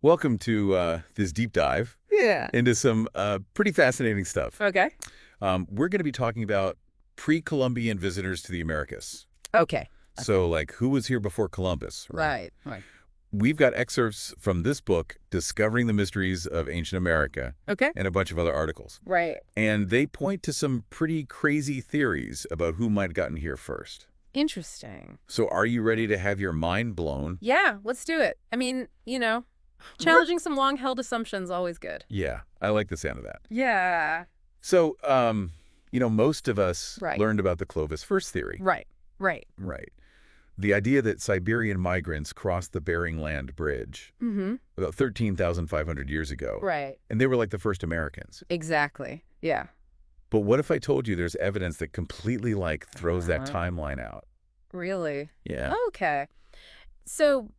Welcome to this deep dive Yeah. into some pretty fascinating stuff. Okay. We're going to be talking about pre-Columbian visitors to the Americas. Okay. So, like, who was here before Columbus, right? Right. We've got excerpts from this book, Discovering the Mysteries of Ancient America, Okay. and a bunch of other articles. Right. And they point to some pretty crazy theories about who might have gotten here first. Interesting. So are you ready to have your mind blown? Yeah, let's do it. I mean, challenging some long-held assumptions always good. Yeah, I like the sound of that. Yeah. So, most of us Right. learned about the Clovis first theory. Right. Right. The idea that Siberian migrants crossed the Bering Land Bridge Mm-hmm. about 13,500 years ago. Right. And they were like the first Americans. Exactly. Yeah. But what if I told you there's evidence that completely, throws that Uh-huh. timeline out? Really? Yeah. Okay. So,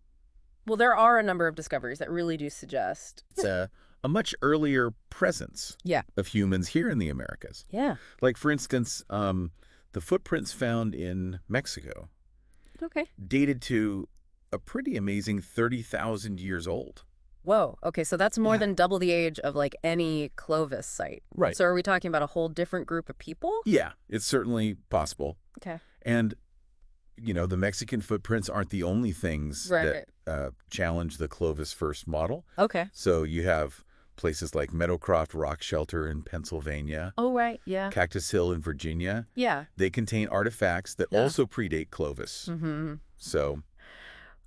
well, there are a number of discoveries that really do suggest. It's a much earlier presence Yeah. of humans here in the Americas. Yeah. Like, for instance, the footprints found in Mexico Okay. dated to a pretty amazing 30,000 years old. Whoa. Okay, so that's more Yeah. than double the age of like any Clovis site. Right. So are we talking about a whole different group of people? Yeah, it's certainly possible. Okay. And, the Mexican footprints aren't the only things Right. that challenge the Clovis first model. Okay. So you have places like Meadowcroft Rock Shelter in Pennsylvania, Oh, right. Yeah. Cactus Hill in Virginia. Yeah. They contain artifacts that Yeah. also predate Clovis. Mm-hmm. So,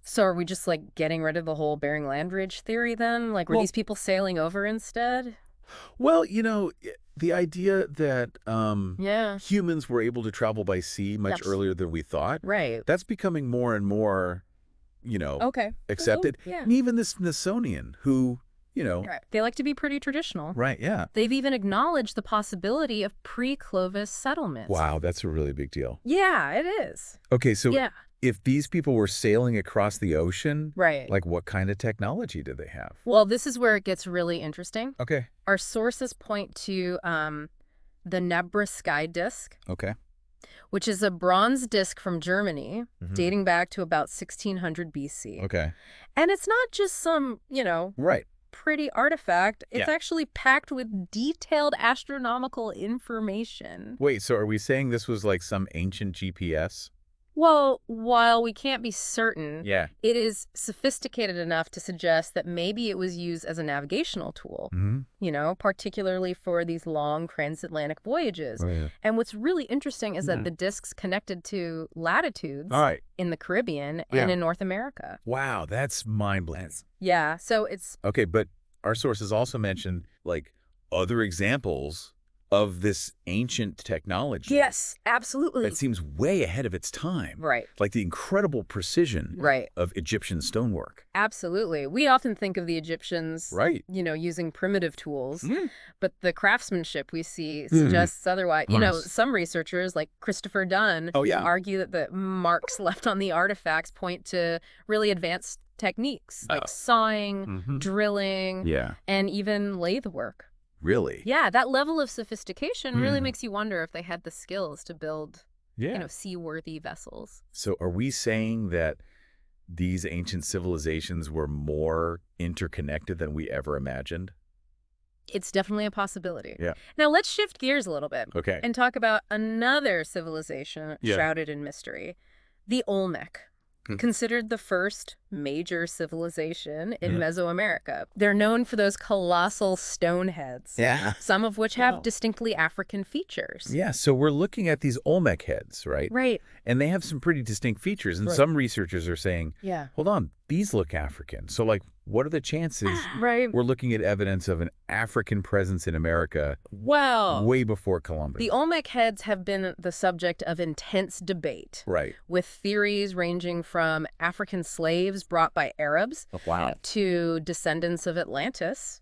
So are we just like getting rid of the whole Bering Land Bridge theory then? Like were Well- these people sailing over instead? well, the idea that Yeah. humans were able to travel by sea much Yes. earlier than we thought, Right. that's becoming more and more, Okay. accepted. Yeah. And even the Smithsonian, who, Right. They like to be pretty traditional. right, yeah. They've even acknowledged the possibility of pre-Clovis settlements. Wow, that's a really big deal. Yeah, it is. Okay, so Yeah. if these people were sailing across the ocean, Right. what kind of technology did they have? Well, this is where it gets really interesting. Okay, Our sources point to the Nebra sky disk, okay. which is a bronze disk from Germany Mhm. dating back to about 1600 BC. Okay, And it's not just some, right. pretty artifact. It's Yeah. actually packed with detailed astronomical information. Wait, so are we saying this was like some ancient GPS? Well, while we can't be certain, Yeah. it is sophisticated enough to suggest that maybe it was used as a navigational tool, Mm-hmm. particularly for these long transatlantic voyages. Oh, yeah. And what's really interesting is Yeah. that the disks connected to latitudes All right. in the Caribbean Yeah. and in North America. Wow, that's mind-blowing. Yeah, so it's Okay, but our sources also mentioned, other examples of this ancient technology. yes, absolutely. That seems way ahead of its time. Right. Like the incredible precision Right. of Egyptian stonework. Absolutely. We often think of the Egyptians, Right. using primitive tools, Mm. but the craftsmanship we see suggests otherwise. Yes. Some researchers, like Christopher Dunn, Oh, yeah. argue that the marks left on the artifacts point to really advanced techniques like Oh. sawing, Mhm. drilling, Yeah. and even lathe work. Really? Yeah, that level of sophistication really Hmm. makes you wonder if they had the skills to build, Yeah. seaworthy vessels. So are we saying that these ancient civilizations were more interconnected than we ever imagined? It's definitely a possibility. Yeah. Now let's shift gears a little bit Okay. and talk about another civilization Yeah. shrouded in mystery, the Olmec. Hmm. Considered the first major civilization in Yeah. Mesoamerica. They're known for those colossal stone heads, Yeah. some of which have Wow. distinctly African features. Yeah, so we're looking at these Olmec heads, right? Right. And they have some pretty distinct features. And Right. some researchers are saying, Yeah. hold on, these look African. So, what are the chances Right. we're looking at evidence of an African presence in America Well, way before Columbus? the Olmec heads have been the subject of intense debate, Right. with theories ranging from African slaves brought by Arabs Wow. to descendants of Atlantis,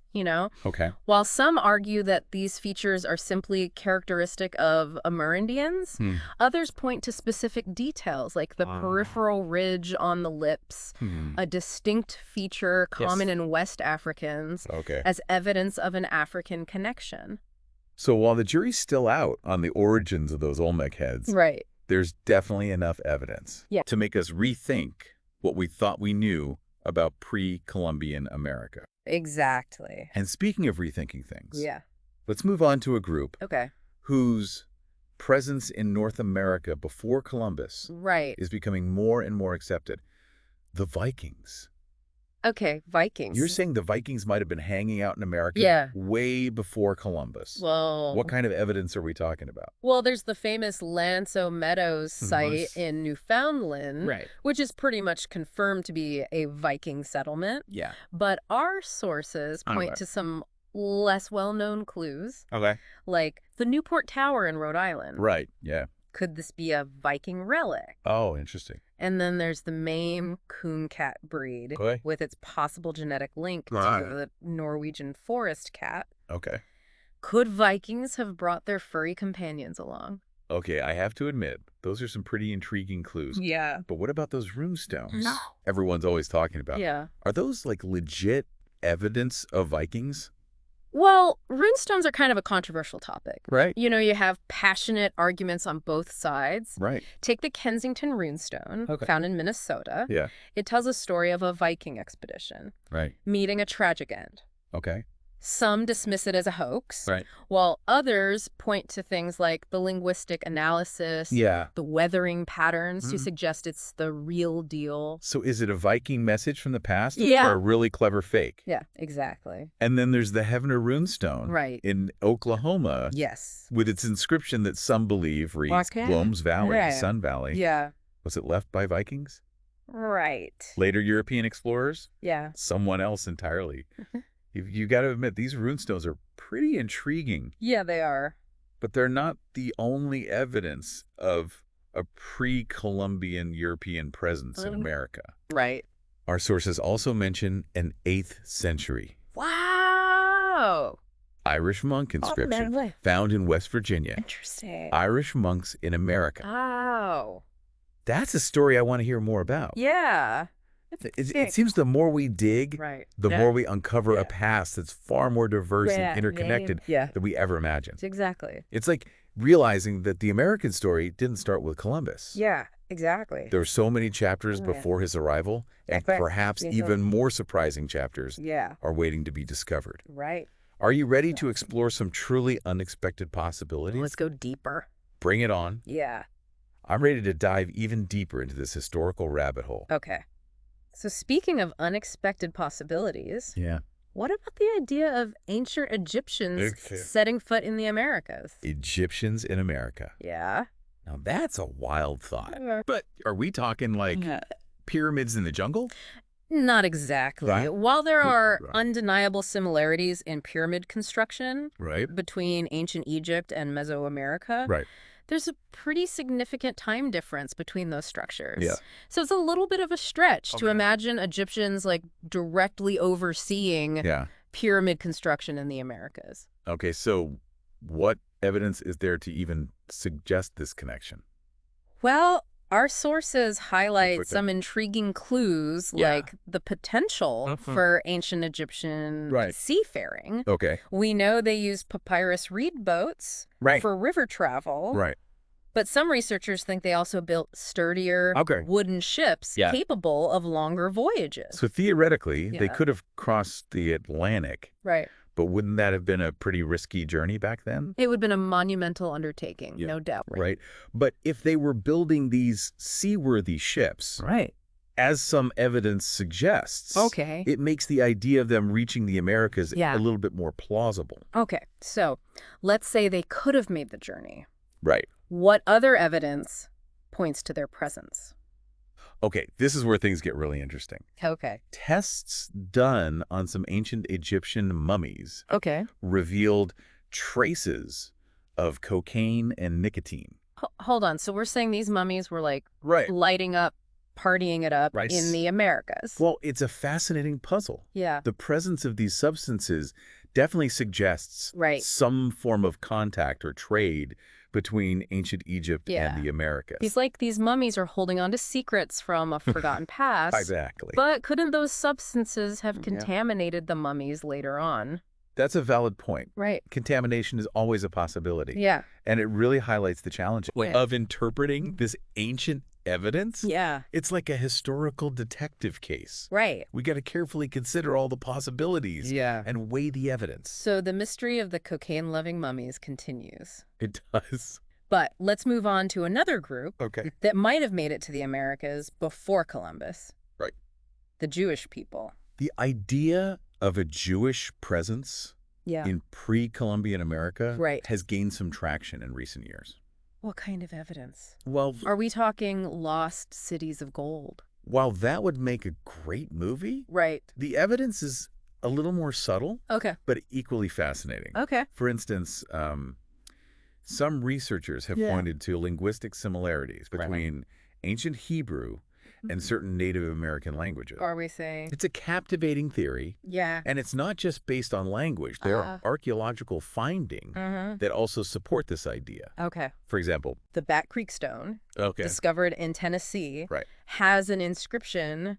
Okay. While some argue that these features are simply characteristic of Amerindians, Hmm. others point to specific details like the peripheral ridge on the lips, Hmm. a distinct feature common in West Africans, Okay. as evidence of an African connection. So while the jury's still out on the origins of those Olmec heads, Right. there's definitely enough evidence Yeah. to make us rethink what we thought we knew about pre-Columbian America. Exactly. And speaking of rethinking things, Yeah. let's move on to a group Okay. whose presence in North America before Columbus Right. is becoming more and more accepted. The Vikings. Okay, Vikings. You're saying the Vikings might have been hanging out in America Yeah. way before Columbus. What kind of evidence are we talking about? Well, there's the famous Lanso Meadows site in Newfoundland, Right. which is pretty much confirmed to be a Viking settlement. Yeah. But our sources point Okay. to some less well-known clues, Okay. like the Newport Tower in Rhode Island. Right. Yeah. Could this be a Viking relic? Oh, interesting. And then there's the Maine coon cat breed Okay. with its possible genetic link Right. to the Norwegian forest cat. Okay. Could Vikings have brought their furry companions along? Okay, I have to admit, those are some pretty intriguing clues. Yeah. But what about those rune stones? No. Everyone's always talking about. Yeah. Are those like legit evidence of Vikings? Well, runestones are kind of a controversial topic. Right. You know, you have passionate arguments on both sides. Right. Take the Kensington runestone, Okay. found in Minnesota. Yeah. It tells a story of a Viking expedition Right. meeting a tragic end. Okay. Some dismiss it as a hoax, Right. while others point to things like the linguistic analysis, Yeah. the weathering patterns to Mhm. suggest it's the real deal. So is it a Viking message from the past? Yeah. Or a really clever fake? Yeah, exactly. And then there's the Heavener runestone. Right. In Oklahoma. Yes. With its inscription that some believe reads Okay. Gloam's Valley, Right. Sun Valley. Yeah. Was it left by Vikings? Right. Later European explorers? Yeah. Someone else entirely. You got to admit, these runestones are pretty intriguing, Yeah, they are. but they're not the only evidence of a pre-Columbian European presence in America. Right. Our sources also mention an 8th century Wow. Irish monk inscription way. found in West Virginia. Interesting. Irish monks in America. Oh. That's a story I want to hear more about. Yeah. It seems the more we dig, Right. the Yeah. more we uncover Yeah. a past that's far more diverse Yeah. and interconnected Yeah. than we ever imagined. Exactly. It's like realizing that the American story didn't start with Columbus. Yeah, exactly. There were so many chapters Yeah. before his arrival, and Right. perhaps Yeah. even more surprising chapters Yeah. are waiting to be discovered. Right. Are you ready to explore some truly unexpected possibilities? Let's go deeper. Bring it on. Yeah. I'm ready to dive even deeper into this historical rabbit hole. Okay. So speaking of unexpected possibilities, Yeah. what about the idea of ancient Egyptians Okay. setting foot in the Americas? Egyptians in America. Yeah. Now that's a wild thought. But are we talking like pyramids in the jungle? Not exactly. Right. While there are Right. undeniable similarities in pyramid construction Right. between ancient Egypt and Mesoamerica, Right. there's a pretty significant time difference between those structures. Yeah. So it's a little bit of a stretch to Okay. imagine Egyptians like directly overseeing Yeah. pyramid construction in the Americas. Okay, so what evidence is there to even suggest this connection? Well, our sources highlight Quick- some intriguing clues, Yeah. like the potential Mhm. for ancient Egyptian Right. seafaring. Okay. We know they used papyrus reed boats Right. for river travel, Right. but some researchers think they also built sturdier Okay. wooden ships Yeah. capable of longer voyages. So theoretically, they Yeah. could have crossed the Atlantic, Right. but wouldn't that have been a pretty risky journey back then? It would have been a monumental undertaking, Yeah. no doubt. Right. But if they were building these seaworthy ships, Right. as some evidence suggests, Okay. it makes the idea of them reaching the Americas Yeah. a little bit more plausible. Okay. So let's say they could have made the journey. Right. What other evidence points to their presence? Okay, this is where things get really interesting. Okay. Tests done on some ancient Egyptian mummies Okay. revealed traces of cocaine and nicotine. Hold on. So we're saying these mummies were like Right. lighting up, partying it up Right. in the Americas. Well, it's a fascinating puzzle. Yeah. The presence of these substances definitely suggests Right. some form of contact or trade between ancient Egypt Yeah. and the Americas. These mummies are holding on to secrets from a forgotten past. Exactly. But couldn't those substances have Yeah. contaminated the mummies later on? That's a valid point. Right. Contamination is always a possibility. Yeah. And it really highlights the challenge Wait. of interpreting this ancient evidence? Yeah. It's like a historical detective case. Right. We got to carefully consider all the possibilities Yeah. and weigh the evidence. So the mystery of the cocaine-loving mummies continues. It does. But let's move on to another group Okay. that might have made it to the Americas before Columbus. Right. The Jewish people. The idea of a Jewish presence Yeah. in pre-Columbian America Right. has gained some traction in recent years. What kind of evidence? Well, Are we talking lost cities of gold? while that would make a great movie, Right. the evidence is a little more subtle, Okay. but equally fascinating. Okay. For instance, some researchers have pointed to linguistic similarities between ancient Hebrew and certain Native American languages. Are we saying? It's a captivating theory, Yeah. and it's not just based on language. There are archaeological findings that also support this idea. Okay. For example, The Bat Creek Stone, okay, discovered in Tennessee, right. has an inscription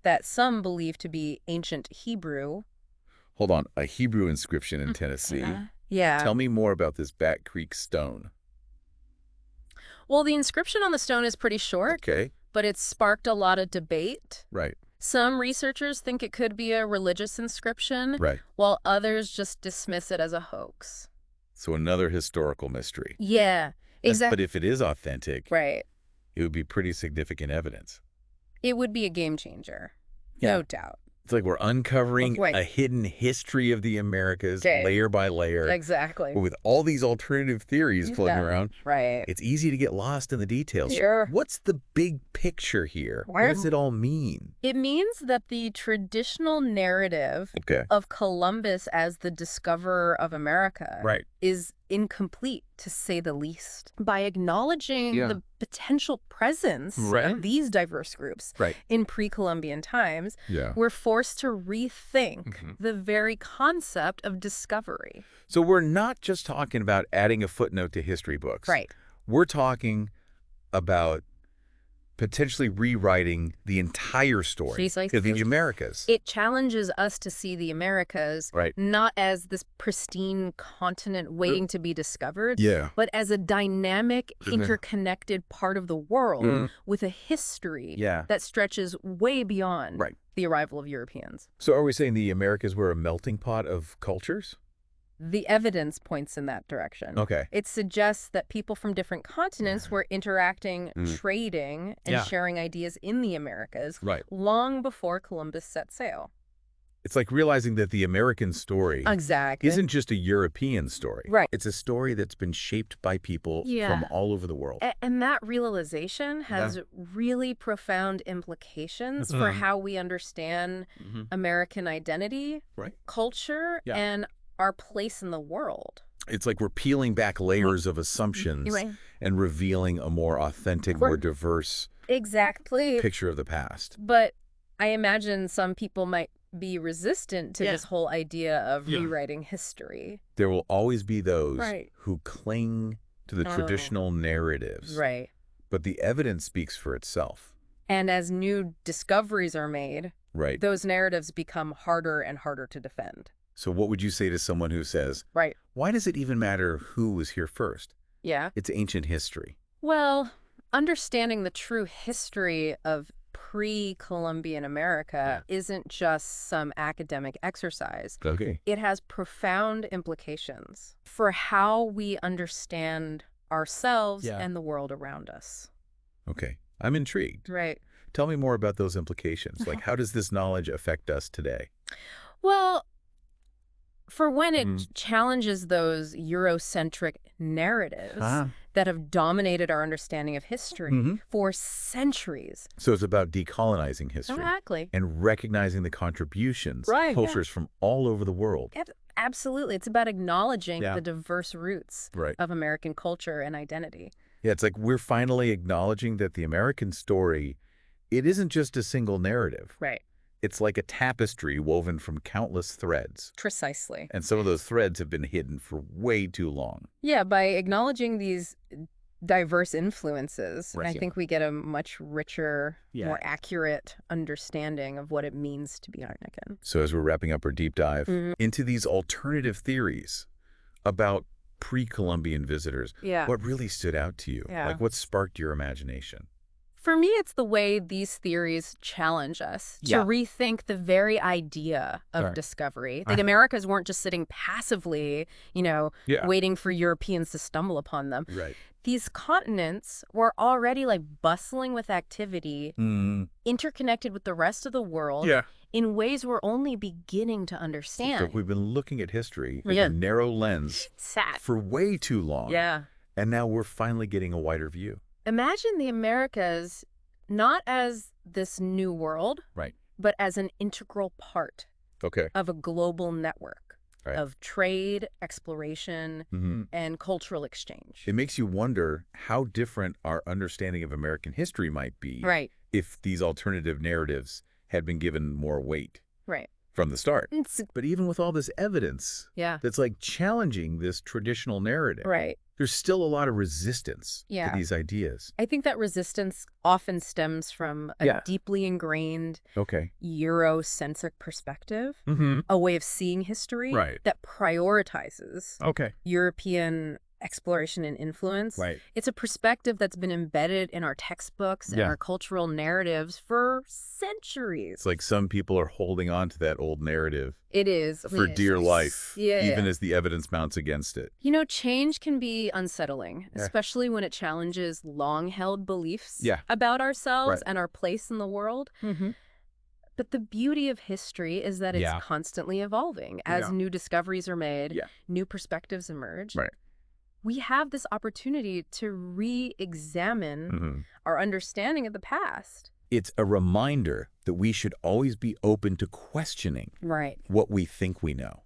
that some believe to be ancient Hebrew. Hold on, a Hebrew inscription in Tennessee. Yeah. Tell me more about this Bat Creek Stone. Well, the inscription on the stone is pretty short, Okay, but it's sparked a lot of debate. right, Some researchers think it could be a religious inscription, right. while others just dismiss it as a hoax. So another historical mystery. Yeah, exactly. But if it is authentic, Right. it would be pretty significant evidence. It would be a game changer. Yeah. No doubt. It's like we're uncovering Right. a hidden history of the Americas Okay. layer by layer. Exactly. But with all these alternative theories floating around, Right. it's easy to get lost in the details. Sure. What's the big picture here? What Well- does it all mean? It means that the traditional narrative Okay. of Columbus as the discoverer of America Right. is incomplete, to say the least. By acknowledging Yeah. the potential presence Right. of these diverse groups Right. in pre-Columbian times, Yeah. we're forced to rethink Mhm. the very concept of discovery. So we're not just talking about adding a footnote to history books. Right. We're talking about potentially rewriting the entire story Precisely. of the Americas. It challenges us to see the Americas Right. not as this pristine continent waiting to be discovered, Yeah. but as a dynamic, interconnected part of the world Mhm. with a history Yeah. that stretches way beyond Right. the arrival of Europeans. So are we saying the Americas were a melting pot of cultures? The evidence points in that direction. Okay. It suggests that people from different continents were interacting, trading, and Yeah. sharing ideas in the Americas Right. long before Columbus set sail. It's like realizing that the American story Exactly. isn't just a European story. Right. It's a story that's been shaped by people Yeah. from all over the world. And that realization has really profound implications for how we understand American identity, Right. culture, Yeah. and our place in the world. It's like we're peeling back layers of assumptions Right. and revealing a more authentic, more diverse Exactly. picture of the past. But I imagine some people might be resistant to this whole idea of rewriting history. There will always be those Right. who cling to the traditional narratives. Right. But the evidence speaks for itself. And as new discoveries are made, Right. those narratives become harder and harder to defend. So what would you say to someone who says, Right. why does it even matter who was here first? Yeah. It's ancient history. Well, understanding the true history of pre-Columbian America isn't just some academic exercise. Okay. It has profound implications for how we understand ourselves and the world around us. Okay. I'm intrigued. Right. Tell me more about those implications. Like, how does this knowledge affect us today? Well, for when it challenges those Eurocentric narratives that have dominated our understanding of history for centuries. So it's about decolonizing history Exactly. and recognizing the contributions of Right, cultures from all over the world. Absolutely. It's about acknowledging Yeah. the diverse roots Right. of American culture and identity. Yeah, it's like we're finally acknowledging that the American story, it isn't just a single narrative. Right. It's like a tapestry woven from countless threads. Precisely. And some of those threads have been hidden for way too long. Yeah, by acknowledging these diverse influences, Right. I think we get a much richer, Yeah. more accurate understanding of what it means to be Heineken. So as we're wrapping up our deep dive into these alternative theories about pre-Columbian visitors, Yeah. what really stood out to you? Yeah. Like what sparked your imagination? For me, it's the way these theories challenge us to rethink the very idea of discovery. That Americas weren't just sitting passively, waiting for Europeans to stumble upon them. Right. These continents were already like bustling with activity, interconnected with the rest of the world in ways we're only beginning to understand. So we've been looking at history with a narrow lens for way too long. Yeah. And now we're finally getting a wider view. Imagine the Americas not as this new world, but as an integral part of a global network of trade, exploration, and cultural exchange. It makes you wonder how different our understanding of American history might be if these alternative narratives had been given more weight from the start. But even with all this evidence that's like challenging this traditional narrative, there's still a lot of resistance to these ideas. I think that resistance often stems from a deeply ingrained Eurocentric perspective, a way of seeing history that prioritizes European exploration and influence. It's a perspective that's been embedded in our textbooks and our cultural narratives for centuries. It's like some people are holding on to that old narrative. It is. For dear life, even as the evidence mounts against it. Change can be unsettling, especially when it challenges long-held beliefs about ourselves and our place in the world. But the beauty of history is that it's constantly evolving. As new discoveries are made, new perspectives emerge. We have this opportunity to re-examine our understanding of the past. It's a reminder that we should always be open to questioning what we think we know.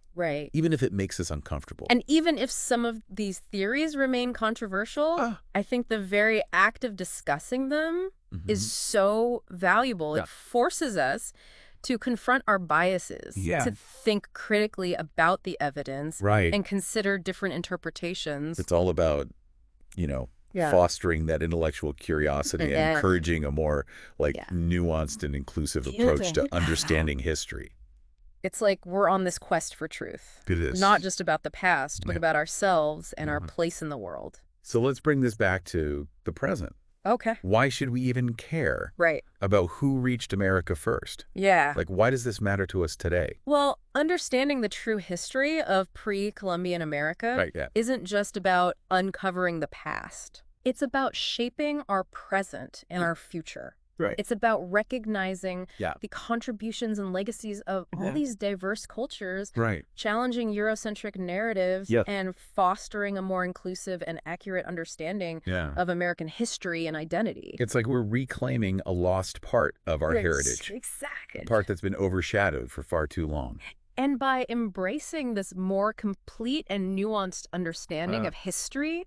Even if it makes us uncomfortable. And even if some of these theories remain controversial, I think the very act of discussing them is so valuable. It forces us to confront our biases, to think critically about the evidence, and consider different interpretations. It's all about, fostering that intellectual curiosity and encouraging a more nuanced and inclusive approach to understanding history. It's like we're on this quest for truth. It is. Not just about the past, but about ourselves and our place in the world. So let's bring this back to the present. Okay. Why should we even care about who reached America first? Like, why does this matter to us today? Well, understanding the true history of pre-Columbian America isn't just about uncovering the past. It's about shaping our present and our future. It's about recognizing the contributions and legacies of all these diverse cultures, challenging Eurocentric narratives, and fostering a more inclusive and accurate understanding of American history and identity. It's like we're reclaiming a lost part of our heritage. Exactly. A part that's been overshadowed for far too long. And by embracing this more complete and nuanced understanding of history,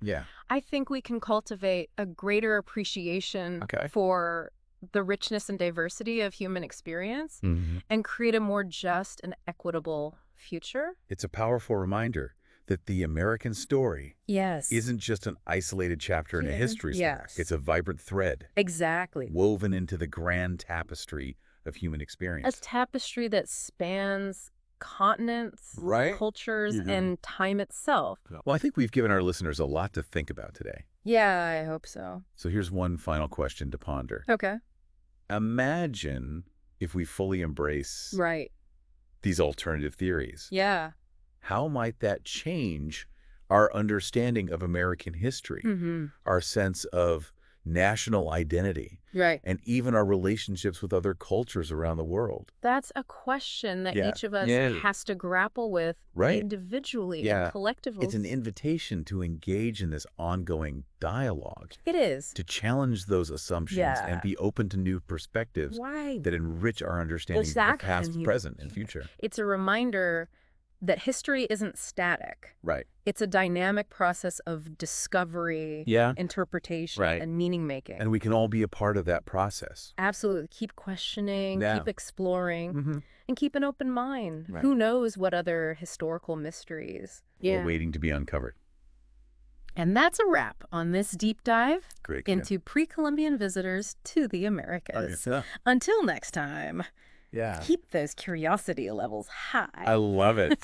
I think we can cultivate a greater appreciation for the richness and diversity of human experience and create a more just and equitable future. It's a powerful reminder that the American story isn't just an isolated chapter in a history story. It's a vibrant thread. Exactly. Woven into the grand tapestry of human experience. A tapestry that spans continents, cultures, and time itself. Well, I think we've given our listeners a lot to think about today. Yeah, I hope so. So here's one final question to ponder. Okay. Imagine if we fully embrace these alternative theories. How might that change our understanding of American history, our sense of national identity, and even our relationships with other cultures around the world? That's a question that each of us has to grapple with individually and collectively. It's an invitation to engage in this ongoing dialogue. It is. To challenge those assumptions and be open to new perspectives that enrich our understanding of the past, present, and future. It's a reminder that history isn't static. It's a dynamic process of discovery, interpretation, and meaning-making. And we can all be a part of that process. Absolutely. Keep questioning, keep exploring, and keep an open mind. Who knows what other historical mysteries are waiting to be uncovered. And that's a wrap on this deep dive into pre-Columbian visitors to the Americas. Until next time. Keep those curiosity levels high. I love it.